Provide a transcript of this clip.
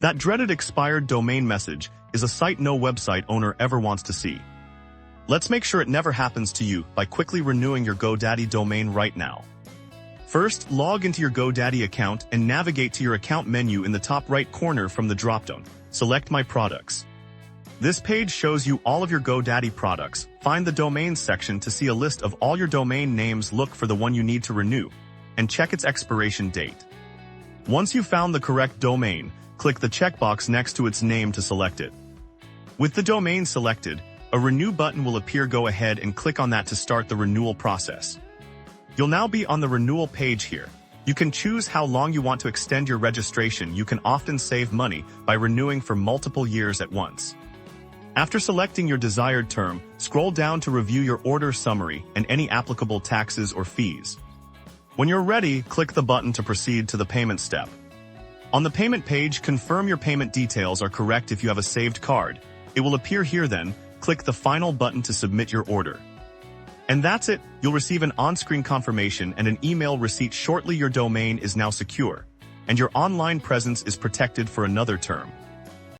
That dreaded expired domain message is a sight no website owner ever wants to see. Let's make sure it never happens to you by quickly renewing your GoDaddy domain right now. First, log into your GoDaddy account and navigate to your account menu in the top right corner from the dropdown. Select My Products. This page shows you all of your GoDaddy products. Find the Domains section to see a list of all your domain names. Look for the one you need to renew, and check its expiration date. Once you've found the correct domain, click the checkbox next to its name to select it. With the domain selected, a Renew button will appear. Go ahead and click on that to start the renewal process. You'll now be on the renewal page here. You can choose how long you want to extend your registration. You can often save money by renewing for multiple years at once. After selecting your desired term, scroll down to review your order summary and any applicable taxes or fees. When you're ready, click the button to proceed to the payment step. On the payment page, confirm your payment details are correct. If you have a saved card, it will appear here. Then, click the final button to submit your order. And that's it. You'll receive an on-screen confirmation and an email receipt shortly. Your domain is now secure, and your online presence is protected for another term.